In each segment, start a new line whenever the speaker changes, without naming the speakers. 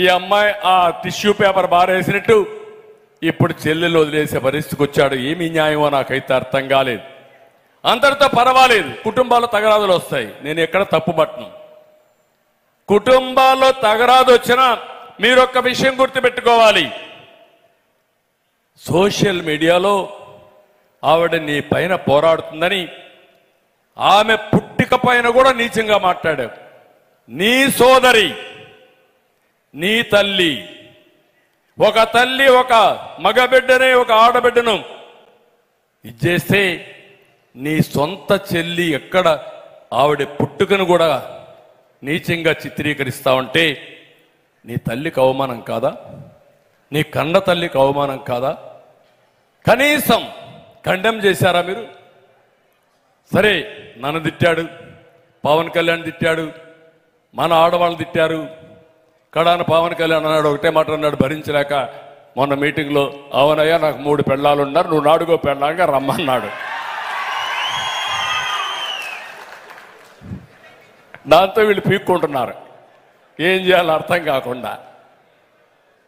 ఈ అమ్మాయి ఆ టిష్యూ పేపర్ బారేసినట్టు ఇప్పుడు చెల్లెలు వదిలేసే పరిస్థితికి వచ్చాడు. ఏమి న్యాయమో నాకైతే అర్థం కాలేదు. అందరితో పర్వాలేదు, కుటుంబాల్లో తగరాదులు వస్తాయి, నేను ఎక్కడ తప్పుపట్టను. కుటుంబాల్లో తగరాదు వచ్చినా మీరు ఒక్క విషయం గుర్తుపెట్టుకోవాలి. సోషల్ మీడియాలో ఆవిడ నీ పైన పోరాడుతుందని ఆమె పుట్టిక పైన కూడా నీచంగా మాట్లాడావు. నీ సోదరి, నీ తల్లి, ఒక తల్లి ఒక మగబిడ్డనే ఒక ఆడబిడ్డను ఇచ్చేస్తే నీ సొంత చెల్లి ఎక్కడ ఆవిడ పుట్టుకను కూడా నీచంగా చిత్రీకరిస్తా ఉంటే నీ తల్లికి అవమానం కాదా? నీ కన్న తల్లికి అవమానం కాదా? కనీసం ఖండం చేశారా మీరు? సరే, నన్ను తిట్టాడు, పవన్ కళ్యాణ్ తిట్టాడు, మన ఆడవాళ్ళు తిట్టారు. కడాన పవన్ కళ్యాణ్ అన్నాడు, ఒకటే మాట అన్నాడు భరించలేక మొన్న మీటింగ్లో, అవునయ్యా నాకు 3 పెళ్ళాలు ఉన్నారు, నువ్వు నాడుగో పెళ్ళాగా రమ్మన్నాడు. దాంతో వీళ్ళు పీక్కుంటున్నారు, ఏం చేయాలో అర్థం కాకుండా.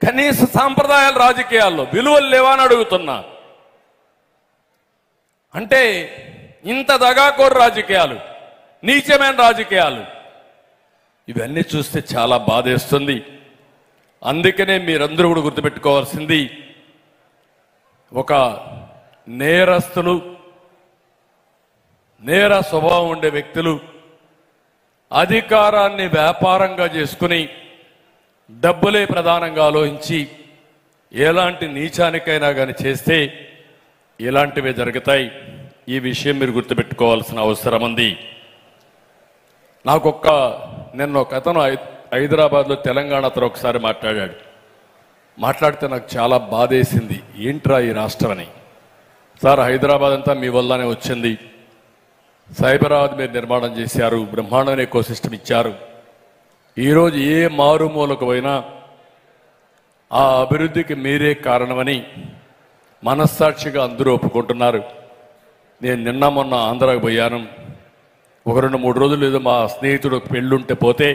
కనీస సాంప్రదాయాలు రాజకీయాల్లో విలువలు లేవా అని అడుగుతున్నా. అంటే ఇంత దగాకోరు రాజకీయాలు, నీచమైన రాజకీయాలు, ఇవన్నీ చూస్తే చాలా బాధేస్తుంది. అందుకనే మీరందరూ కూడా గుర్తుపెట్టుకోవాల్సింది, ఒక నేరస్తులు, నేర స్వభావం ఉండే వ్యక్తులు అధికారాన్ని వ్యాపారంగా చేసుకుని డబ్బులే ప్రధానంగా ఆలోచించి ఎలాంటి నీచానికైనా కానీ చేస్తే ఇలాంటివే జరుగుతాయి. ఈ విషయం మీరు గుర్తుపెట్టుకోవాల్సిన అవసరం ఉంది. నిన్న ఒక అతను హైదరాబాద్లో తెలంగాణ అతను ఒకసారి మాట్లాడితే నాకు చాలా బాధేసింది. ఏంట్రా ఈ రాష్ట్రం అని. సార్, హైదరాబాద్ అంతా మీ వల్లనే వచ్చింది, సైబరాబాద్ మీరు నిర్మాణం చేశారు, బ్రహ్మాండమైన ఎకోసిస్టమ్ ఇచ్చారు. ఈరోజు ఏ మారుమూలకు పోయినా ఆ అభివృద్ధికి మీరే కారణమని మనస్సాక్షిగా అందరూ ఒప్పుకుంటున్నారు. నేను నిన్న మొన్న ఆంధ్రాకు పోయాను. ఒక 2-3 రోజులు ఏదో మా స్నేహితుడు పెళ్ళుంటే పోతే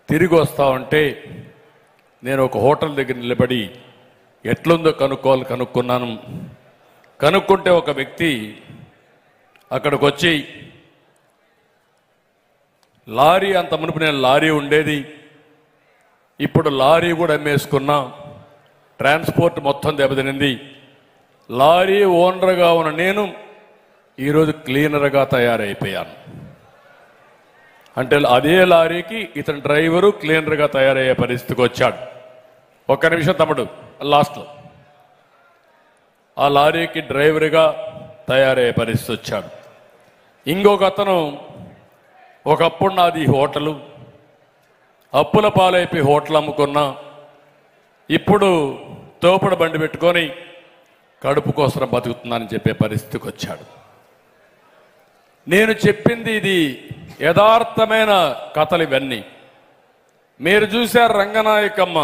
తిరిగి వస్తా ఉంటే నేను ఒక హోటల్ దగ్గర నిలబడి ఎట్లుందో కనుక్కున్నాను. కనుక్కుంటే ఒక వ్యక్తి అక్కడికి వచ్చి, లారీ, అంత మునుపు నేను లారీ ఉండేది, ఇప్పుడు లారీ కూడా అమ్మేసుకున్నా, ట్రాన్స్పోర్ట్ మొత్తం దెబ్బతినింది, లారీ ఓనర్గా ఉన్న నేను ఈరోజు క్లీనర్గా తయారైపోయాను. అంటే అదే లారీకి ఇతని డ్రైవరు క్లీనర్గా తయారయ్యే పరిస్థితికి వచ్చాడు. ఒక్క నిమిషం తమ్ముడు, లాస్ట్లో ఆ లారీకి డ్రైవర్గా తయారయ్యే పరిస్థితి వచ్చాడు. ఇంకొక అతను, ఒకప్పుడు నాది హోటలు, అప్పుల పాలైపోయి హోటల్ అమ్ముకున్నా, ఇప్పుడు తోపుడు బండి పెట్టుకొని కడుపు కోసం బతుకుతున్నానని చెప్పే పరిస్థితికి వచ్చాడు. నేను చెప్పింది ఇది యథార్థమైన కథలు ఇవన్నీ. మీరు చూశారు రంగనాయకమ్మ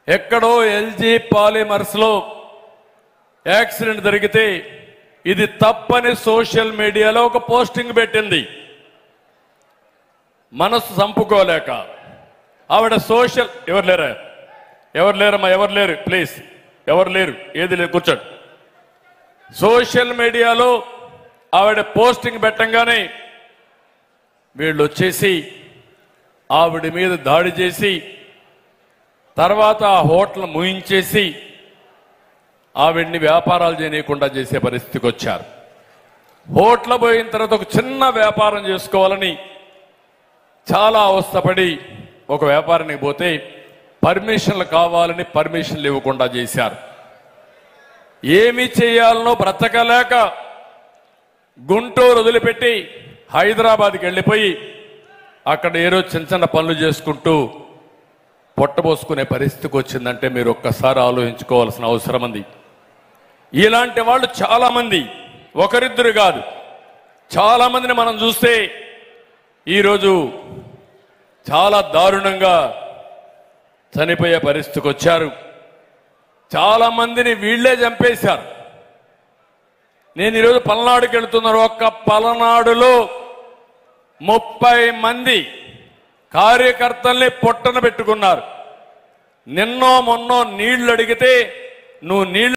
ఎక్కడో ఎల్జీ పాలిమర్స్లో యాక్సిడెంట్ జరిగితే ఇది తప్పని సోషల్ మీడియాలో ఒక పోస్టింగ్ పెట్టింది. మనసు చంపుకోలేక ఆవిడ సోషల్, ఎవరు లేరమ్మా, ఎవరు లేరు, ప్లీజ్ ఎవరు లేరు, ఏది లేదు, కూర్చోండి. సోషల్ మీడియాలో ఆవిడ పోస్టింగ్ పెట్టంగానే వీళ్ళు వచ్చేసి ఆవిడ మీద దాడి చేసి తర్వాత ఆ హోటల్ ముయించేసి ఆవిడ్ని వ్యాపారాలు చేయకుండా చేసే పరిస్థితికి వచ్చారు. హోటల్ పోయిన తర్వాత ఒక చిన్న వ్యాపారం చేసుకోవాలని చాలా అవస్థపడి ఒక వ్యాపారానికి పోతే పర్మిషన్లు కావాలని పర్మిషన్లు ఇవ్వకుండా చేశారు. ఏమి చేయాలనో బ్రతకలేక గుంటూరు వదిలిపెట్టి హైదరాబాద్కి వెళ్ళిపోయి అక్కడ ఏదో చిన్న పనులు చేసుకుంటూ పొట్టబోసుకునే పరిస్థితికి వచ్చిందంటే మీరు ఒక్కసారి ఆలోచించుకోవాల్సిన అవసరం ఉంది. ఇలాంటి వాళ్ళు చాలా మంది, ఒకరిద్దరు కాదు, చాలా మందిని మనం చూస్తే ఈరోజు చాలా దారుణంగా చనిపోయే పరిస్థితికి వచ్చారు. చాలా మందిని వీళ్లే చంపేశారు. నేను ఈరోజు పల్నాడుకి వెళ్తున్నాను. ఒక్క పల్నాడులో 30 మంది కార్యకర్తల్ని పొట్టన పెట్టుకున్నారు. నిన్నో మొన్నో నీళ్లు అడిగితే నువ్వు నీళ్లు